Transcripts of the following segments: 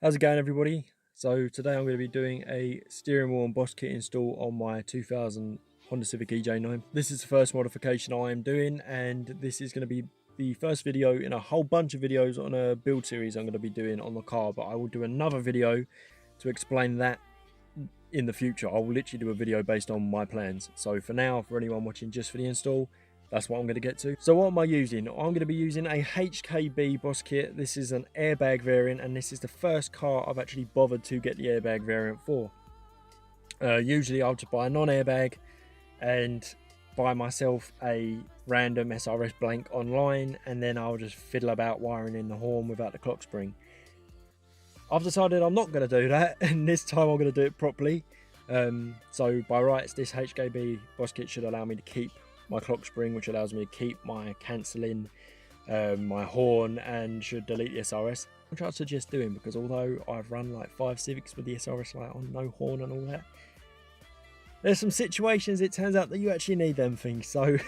How's it going, everybody? So today I'm going to be doing a steering wheel and boss kit install on my 2000 Honda Civic EJ9. This is the first modification I am doing, and this is going to be the first video in a whole bunch of videos on a build series I'm going to be doing on the car, but I will do another video to explain that in the future. I will literally do a video based on my plans. So for now, for anyone watching just for the install, that's what I'm going to get to. So what am I using? I'm going to be using a HKB boss kit. This is an airbag variant, and this is the first car I've actually bothered to get the airbag variant for. Usually I'll just buy a non-airbag and buy myself a random SRS blank online, and then I'll just fiddle about wiring in the horn without the clock spring. I've decided I'm not going to do that, and this time I'm going to do it properly. So by rights, this HKB boss kit should allow me to keep my clock spring, which allows me to keep my cancelling, my horn, and should delete the SRS, which I'd suggest doing, because although I've run like 5 Civics with the SRS light on, no horn and all that, there's some situations it turns out that you actually need them things. So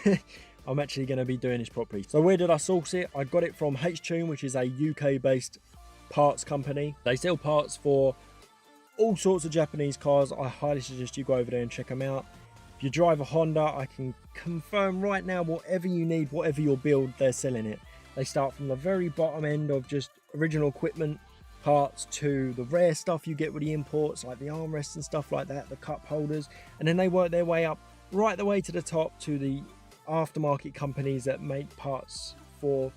I'm actually going to be doing this properly. So where did I source it? I got it from Htune, which is a UK based parts company. They sell parts for all sorts of Japanese cars. I highly suggest you go over there and check them out. If you drive a Honda, I can confirm right now, whatever you need, whatever your build, they're selling it. They start from the very bottom end of just original equipment parts to the rare stuff you get with the imports, like the armrests and stuff like that, the cup holders, and then they work their way up right the way to the top to the aftermarket companies that make parts for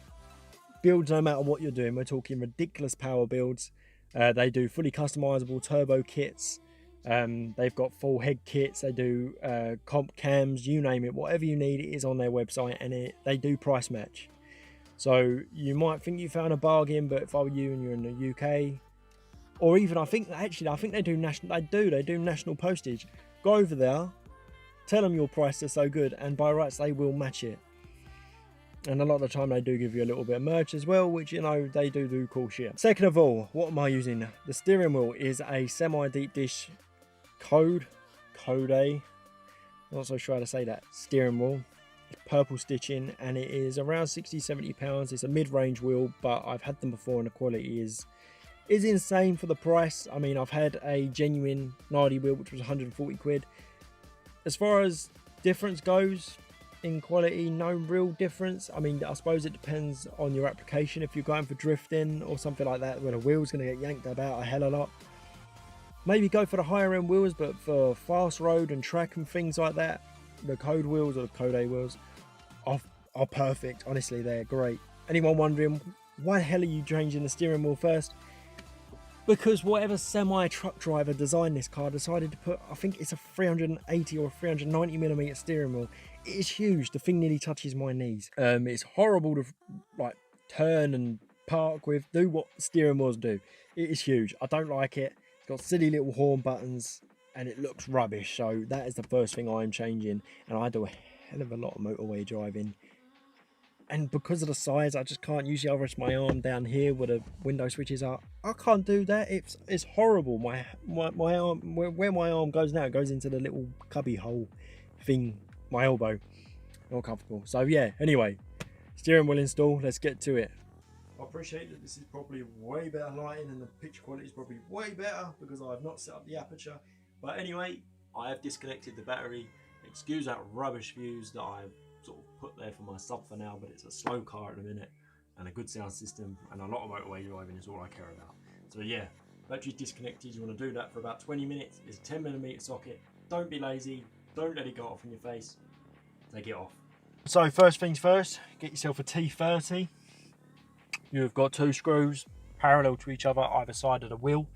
builds no matter what you're doing. We're talking ridiculous power builds. They do fully customizable turbo kits. They've got full head kits. They do comp cams, you name it, whatever you need, it is on their website, and they do price match. So you might think you found a bargain, but if I were you and you're in the UK, or even I think they do national postage, go over there, tell them your price is so good, and by rights they will match it. And a lot of the time they do give you a little bit of merch as well, which, you know, they do cool shit. Second of all, what am I using? The steering wheel is a semi-deep dish Kode, not so sure how to say that, steering wheel. It's purple stitching, and it is around 60-70 pounds. It's a mid-range wheel, but I've had them before and the quality is insane for the price. I mean, I've had a genuine Nardi wheel which was 140 quid. As far as difference goes in quality, no real difference. I mean, I suppose it depends on your application. If you're going for drifting or something like that, where the wheel's going to get yanked about a hell of a lot, maybe go for the higher end wheels. But for fast road and track and things like that, the Kode wheels or the Kode wheels are perfect. Honestly, they're great. Anyone wondering why the hell are you changing the steering wheel first? Because whatever semi-truck driver designed this car decided to put, I think it's a 380 or 390 millimeter steering wheel. It is huge. The thing nearly touches my knees. It's horrible to like turn and park with, do what steering wheels do. It is huge. I don't like it. It's got silly little horn buttons and it looks rubbish. So that is the first thing I'm changing. And I do a hell of a lot of motorway driving. And because of the size, I just can't. Usually I'll rest my arm down here where the window switches are. I can't do that. It's horrible. My arm, where my arm goes now, it goes into the little cubby hole thing, my elbow. Not comfortable. So yeah, anyway, steering wheel install, let's get to it. I appreciate that this is probably way better lighting and the picture quality is probably way better because I have not set up the aperture. But anyway, I have disconnected the battery. Excuse that rubbish views that I've sort of put there for my sub for now, but it's a slow car at the minute and a good sound system and a lot of motorway driving is all I care about. So yeah, battery's disconnected. You want to do that for about 20 minutes. It's a 10mm socket. Don't be lazy. Don't let it go off in your face. Take it off. So first things first, get yourself a T30. You've got 2 screws parallel to each other either side of the wheel.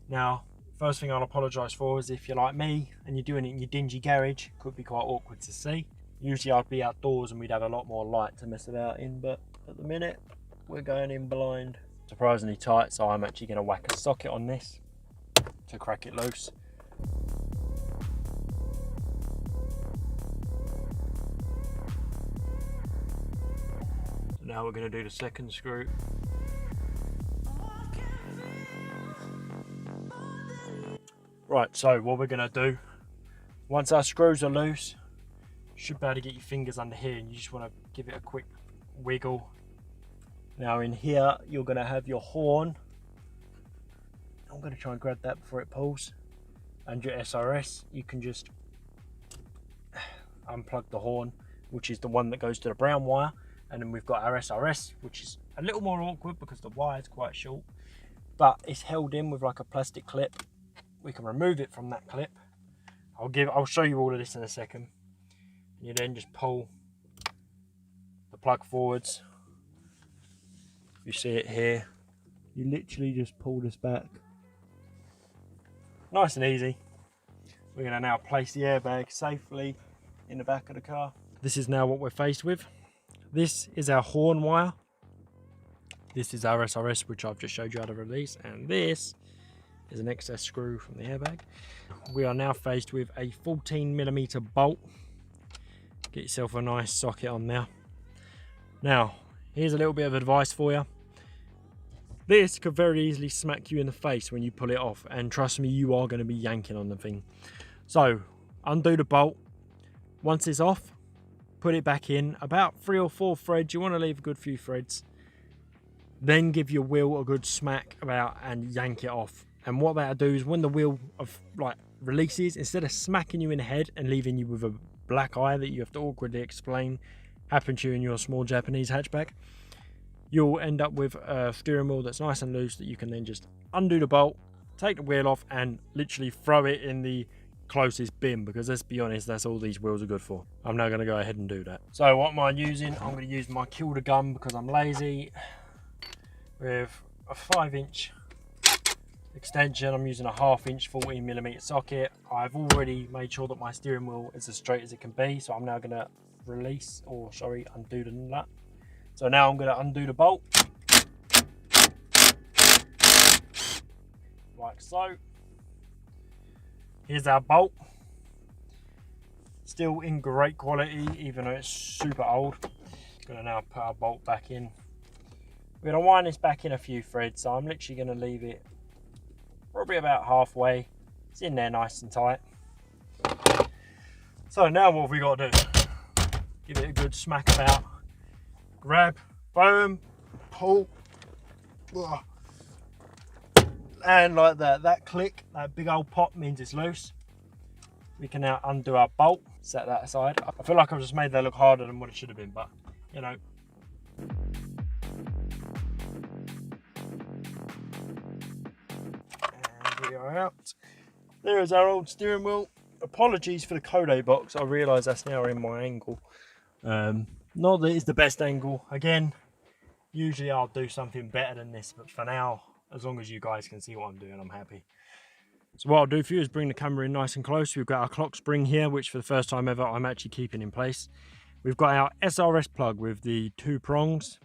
Now, first thing I'll apologise for is if you're like me and you're doing it in your dingy garage, it could be quite awkward to see. Usually I'd be outdoors and we'd have a lot more light to mess about in, but at the minute we're going in blind. Surprisingly tight, so I'm actually going to whack a socket on this to crack it loose. So now we're going to do the second screw. Right, so what we're going to do, once our screws are loose, you should be able to get your fingers under here and you just want to give it a quick wiggle. Now in here you're going to have your horn I'm going to try and grab that before it pulls. And your SRS, you can just unplug the horn, which is the one that goes to the brown wire, and then we've got our SRS, which is a little more awkward because the wire is quite short, but it's held in with like a plastic clip. We can remove it from that clip. I'll show you all of this in a second. You then just pull the plug forwards. You see it here. You literally just pull this back. Nice and easy. We're going to now place the airbag safely in the back of the car. This is now what we're faced with. This is our horn wire. This is our SRS, which I've just showed you how to release. And this is an excess screw from the airbag. We are now faced with a 14mm bolt. Get yourself a nice socket on there. Now, here's a little bit of advice for you. This could very easily smack you in the face when you pull it off, and trust me, you are going to be yanking on the thing. So, undo the bolt. Once it's off, put it back in. About 3 or 4 threads. You want to leave a good few threads. Then give your wheel a good smack about and yank it off. And what that'll do is when the wheel releases, instead of smacking you in the head and leaving you with a black eye that you have to awkwardly explain happened to you in your small Japanese hatchback, you'll end up with a steering wheel that's nice and loose that you can then just undo the bolt, take the wheel off, and literally throw it in the closest bin, because let's be honest, that's all these wheels are good for. I'm now going to go ahead and do that. So what am I using? I'm going to use my Kode gun because I'm lazy, with a 5-inch extension. I'm using a 1/2-inch 14mm socket. I've already made sure that my steering wheel is as straight as it can be, so I'm now going to undo the nut. So now I'm going to undo the bolt, like so. Here's our bolt. Still in great quality, even though it's super old. Going to now put our bolt back in. We're going to wind this back in a few threads, so I'm literally going to leave it probably about halfway. It's in there nice and tight. So now what have we got to do? Give it a good smack about. Grab, boom, pull, and like that. That click, that big old pop means it's loose. We can now undo our bolt, set that aside. I feel like I've just made that look harder than what it should have been, but you know. And we are out. There is our old steering wheel. Apologies for the Kode box. I realise that's now in my angle. Not that it's the best angle. Again, usually I'll do something better than this, but for now, as long as you guys can see what I'm doing, I'm happy. So what I'll do for you is bring the camera in nice and close. We've got our clock spring here, which for the first time ever, I'm actually keeping in place. We've got our SRS plug with the 2 prongs.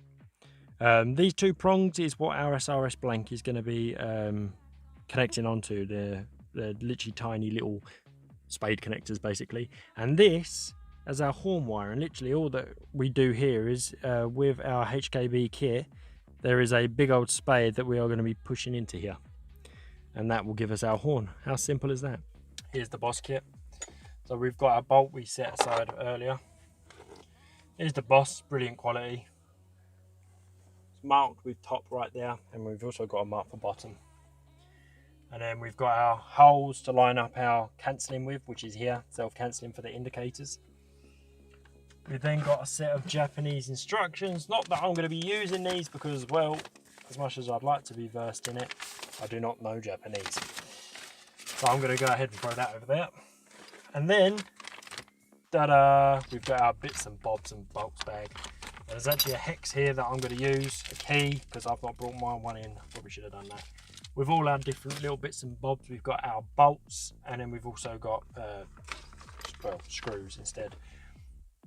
These 2 prongs is what our SRS blank is going to be connecting onto. They're literally tiny little spade connectors, basically. And this as our horn wire, and literally all that we do here is with our HKB kit, there is a big old spade that we are going to be pushing into here, and that will give us our horn. How simple is that? Here's the boss kit. So we've got our bolt we set aside earlier. Here's the boss, brilliant quality. It's marked with top right there, and we've also got a mark for bottom. And then we've got our holes to line up our cancelling with, which is here, self-cancelling for the indicators. We've then got a set of Japanese instructions. Not that I'm going to be using these because, well, as much as I'd like to be versed in it, I do not know Japanese. So I'm going to go ahead and throw that over there. And then, ta-da, we've got our bits and bobs and bolts bag. There's actually a hex here that I'm going to use, a key, because I've not brought my one in. I probably should have done that. With all our different little bits and bobs, we've got our bolts, and then we've also got, well, screws instead.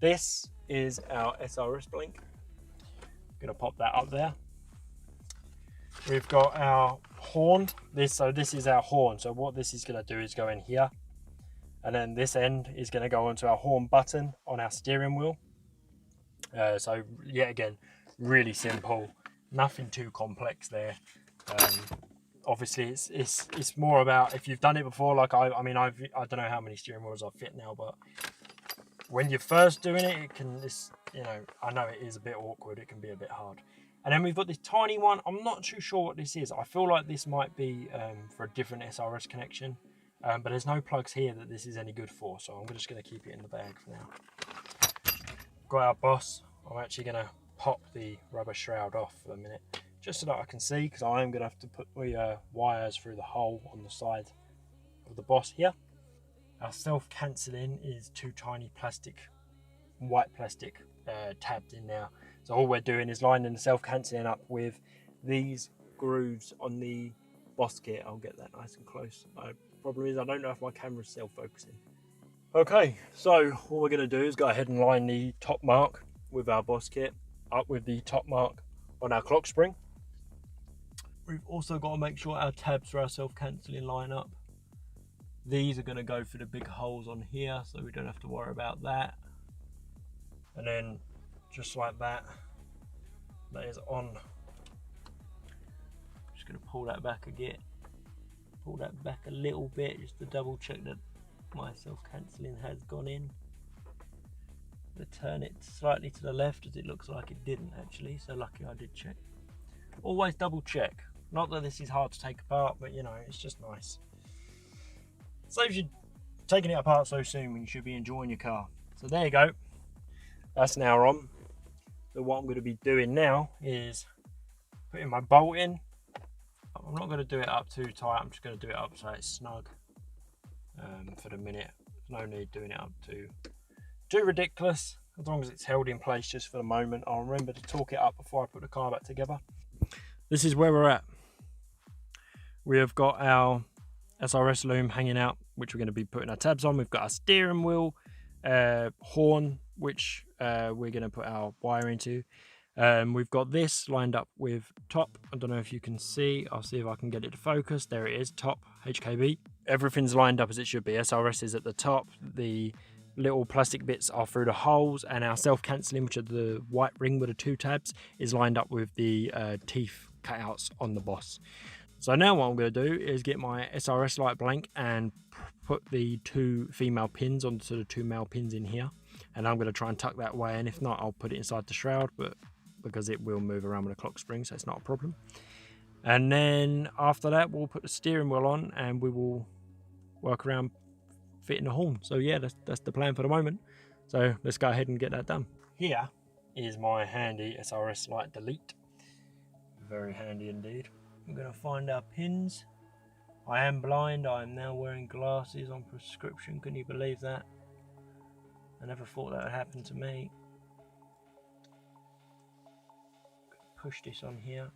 This is our SRS blink. I'm going to pop that up there. We've got our horn. This is our horn. So what this is going to do is go in here, and then this end is going to go onto our horn button on our steering wheel. So yet again, really simple, nothing too complex there. Obviously it's more about if you've done it before. Like I don't know how many steering wheels I've fit now, but when you're first doing it, you know, I know it is a bit awkward. It can be a bit hard. And then we've got this tiny one. I'm not too sure what this is. I feel like this might be for a different SRS connection. But there's no plugs here that this is any good for. So I'm just going to keep it in the bag for now. Got our boss. I'm actually going to pop the rubber shroud off for a minute. Just so that I can see. Because I am going to have to put the wires through the hole on the side of the boss here. Our self-cancelling is 2 tiny white plastic tabs in there. So all we're doing is lining the self-cancelling up with these grooves on the boss kit. I'll get that nice and close. The problem is I don't know if my camera's self-focusing. Okay, so all we're going to do is go ahead and line the top mark with our boss kit up with the top mark on our clock spring. We've also got to make sure our tabs for our self-cancelling line up. These are going to go for the big holes on here, so we don't have to worry about that. And then just like that, that is on. Just going to pull that back again. Pull that back a little bit just to double check that my self-cancelling has gone in. Turn it slightly to the left as it looks like it didn't actually, so lucky I did check. Always double check. Not that this is hard to take apart, but you know, it's just nice. Saves you taking it apart so soon when you should be enjoying your car. So there you go. That's now on. So what I'm going to be doing now is putting my bolt in. I'm not going to do it up too tight. I'm just going to do it up so it's snug for the minute. There's no need doing it up too ridiculous. As long as it's held in place just for the moment. I'll remember to torque it up before I put the car back together. This is where we're at. We have got our SRS loom hanging out, which we're going to be putting our tabs on. We've got our steering wheel horn, which we're going to put our wire into. We've got this lined up with top. I don't know if you can see. I'll see if I can get it to focus. There it is, top HKB. Everything's lined up as it should be. SRS is at the top. The little plastic bits are through the holes, and our self-cancelling, which are the white ring with the 2 tabs, is lined up with the teeth cutouts on the boss. So now what I'm going to do is get my SRS light blank and put the 2 female pins onto the 2 male pins in here. And I'm going to try and tuck that away, and if not, I'll put it inside the shroud, but because it will move around with a clock spring, so it's not a problem. And then after that, we'll put the steering wheel on and we will work around fitting the horn. So yeah, that's the plan for the moment. So let's go ahead and get that done. Here is my handy SRS light delete. Very handy indeed. I'm going to find our pins. I am blind. I am now wearing glasses on prescription. Can you believe that? I never thought that would happen to me. Push this on here.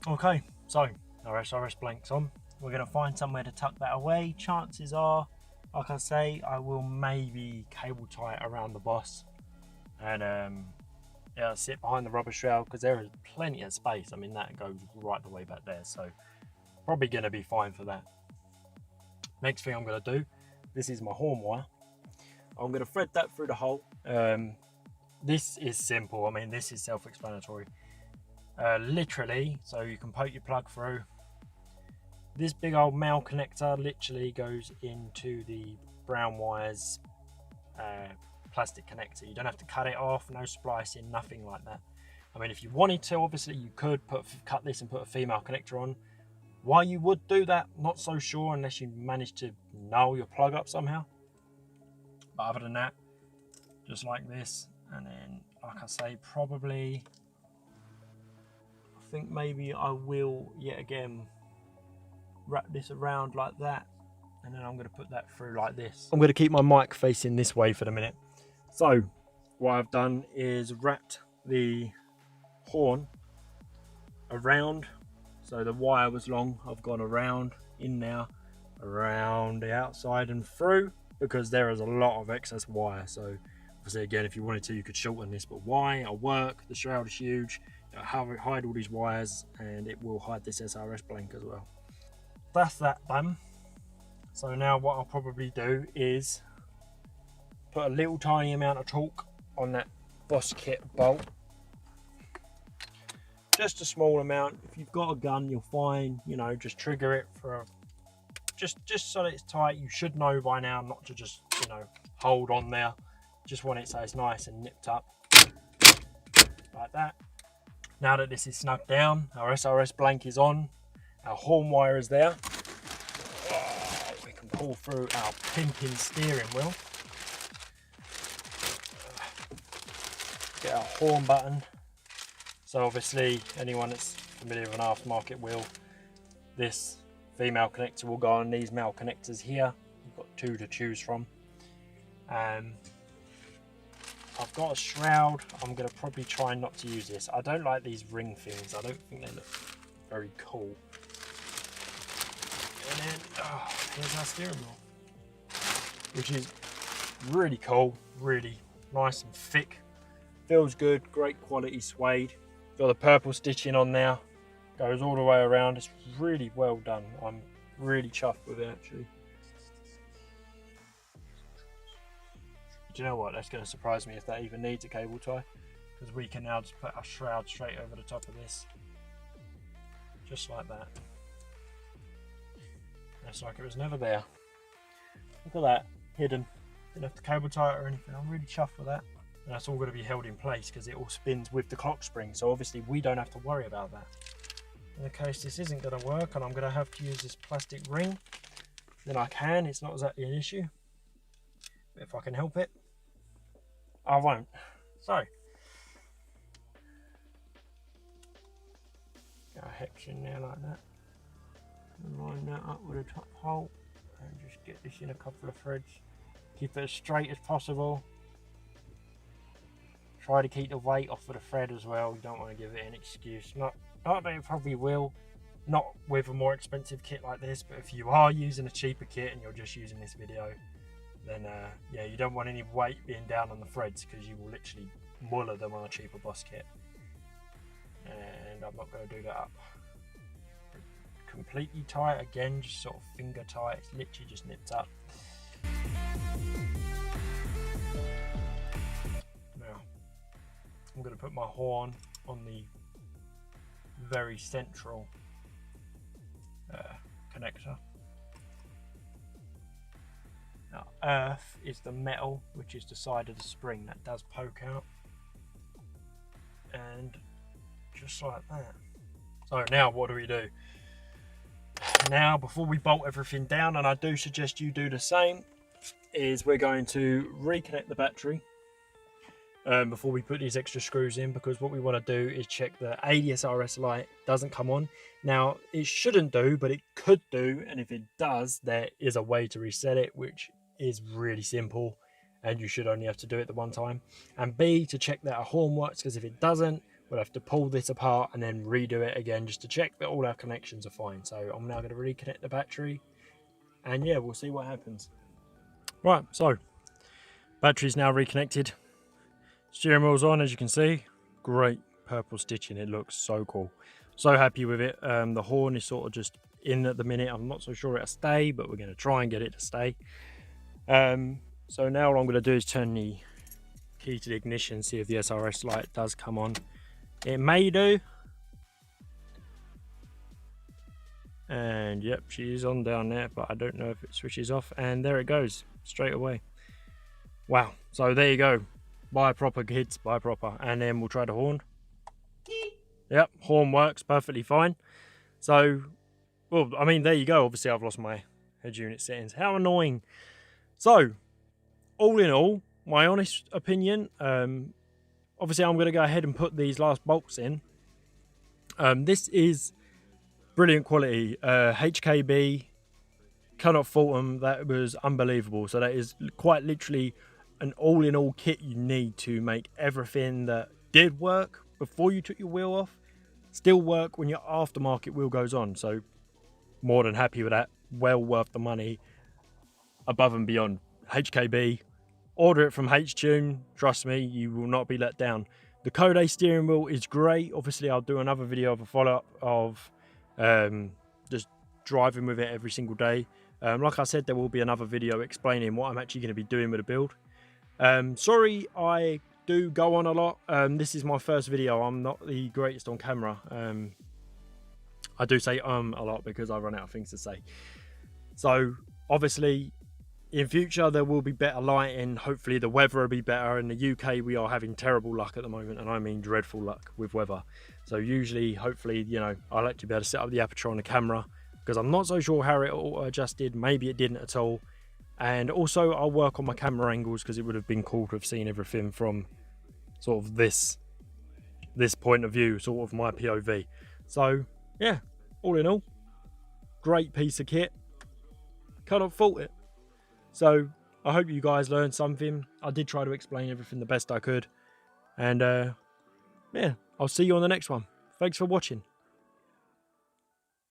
Okay, so our SRS blank's on. We're going to find somewhere to tuck that away. Chances are, like I say, I will maybe cable tie it around the boss and yeah, sit behind the rubber shroud because there is plenty of space. I mean, that goes right the way back there, so probably going to be fine for that. Next thing I'm going to do, this is my horn wire. I'm going to thread that through the hole. This is simple. I mean, this is self-explanatory. Literally, so you can poke your plug through. This big old male connector literally goes into the brown wire's plastic connector. You don't have to cut it off, no splicing, nothing like that. I mean, if you wanted to, obviously you could cut this and put a female connector on. Why you would do that, not so sure, unless you manage to nail your plug up somehow. But other than that, just like this, and then, like I say, probably, I think maybe I will, yet again, wrap this around like that, and then I'm going to put that through like this. I'm going to keep my mic facing this way for the minute. So what I've done is wrapped the horn around, so the wire was long. I've gone around in now, around the outside and through, because there is a lot of excess wire. So obviously, again, if you wanted to, you could shorten this, but why? I'll work. The shroud is huge. It'll hide all these wires, and it will hide this SRS blank as well. That's that done. So now what I'll probably do is put a little tiny amount of torque on that boss kit bolt, just a small amount. If you've got a gun, you're fine, you know, just trigger it for a, just so that it's tight. You should know by now not to just, you know, hold on there. Just want it so it's nice and nipped up like that. Now that this is snugged down, our SRS blank is on, our horn wire is there. We can pull through our pimping steering wheel. Get our horn button. So obviously, anyone that's familiar with an aftermarket wheel, this female connector will go on these male connectors here. You've got two to choose from. I've got a shroud. I'm going to probably try not to use this. I don't like these ring things. I don't think they look very cool. And then, here's our steering wheel, which is really cool, really nice and thick. Feels good, great quality suede. Got the purple stitching on there. Goes all the way around. It's really well done. I'm really chuffed with it, actually. Do you know what? That's going to surprise me if that even needs a cable tie, because we can now just put our shroud straight over the top of this, just like that. That's like it was never there. Look at that, hidden. Didn't have to cable tie it or anything. I'm really chuffed with that. And that's all going to be held in place because it all spins with the clock spring, so obviously we don't have to worry about that. In the case this isn't going to work and I'm going to have to use this plastic ring, then I can. It's not exactly an issue, but if I can help it, I won't. So, get our hex in there like that, and line that up with a top hole, and just get this in a couple of threads. Keep it as straight as possible. Try to keep the weight off of the thread as well. You don't want to give it an excuse. Not that it probably will, not with a more expensive kit like this, but if you are using a cheaper kit and you're just using this video, then yeah, you don't want any weight being down on the threads because you will literally muller them on a cheaper boss kit. And I'm not going to do that up completely tight again, just sort of finger tight. It's literally just nipped up. Now I'm going to put my horn on the very central connector. Now, earth is the metal, which is the side of the spring that does poke out, and just like that. So now what do we do? Now, before we bolt everything down, and I do suggest you do the same, is we're going to reconnect the battery before we put these extra screws in, because what we want to do is check the ADSRS light doesn't come on. Now, it shouldn't do, but it could do, and if it does, there is a way to reset it, which is really simple, and you should only have to do it the one time. And B, to check that our horn works, because if it doesn't, we'll have to pull this apart and then redo it again just to check that all our connections are fine. So I'm now going to reconnect the battery, and yeah, we'll see what happens. Right, so battery's now reconnected. Steering wheel's on, as you can see. Great purple stitching. It looks so cool. So happy with it. The horn is sort of just in at the minute. I'm not so sure it'll stay, but we're going to try and get it to stay. So now what I'm going to do is turn the key to the ignition, see if the SRS light does come on. It may do. And yep, she is on down there, but I don't know if it switches off. And there it goes, straight away. Wow, so there you go. Buy proper, kids, buy proper. And then we'll try the horn. Yep, horn works perfectly fine. So, well, I mean, there you go. Obviously, I've lost my head unit settings. How annoying. So, all in all, my honest opinion, obviously I'm going to go ahead and put these last bolts in. This is brilliant quality. HKB, cannot fault them. That was unbelievable. So that is quite literally an all-in-all kit you need to make everything that did work before you took your wheel off still work when your aftermarket wheel goes on. So more than happy with that. Well worth the money, above and beyond. HKB, order it from Htune. Trust me, you will not be let down. The Kode steering wheel is great. Obviously, I'll do another video of a follow-up of just driving with it every single day. Like I said, there will be another video explaining what I'm actually going to be doing with the build. Sorry I do go on a lot. This is my first video. I'm not the greatest on camera. I do say a lot because I run out of things to say. So obviously in future there will be better lighting. Hopefully the weather will be better. In the UK we are having terrible luck at the moment, and I mean dreadful luck with weather. So usually, hopefully, you know, I'll actually be able to set up the aperture on the camera, because I'm not so sure how it auto adjusted. Maybe it didn't at all. And also I'll work on my camera angles, because it would have been cool to have seen everything from sort of this point of view, sort of my POV. So yeah, all in all, great piece of kit, cannot fault it. So I hope you guys learned something. I did try to explain everything the best I could, and yeah, I'll see you on the next one. Thanks for watching.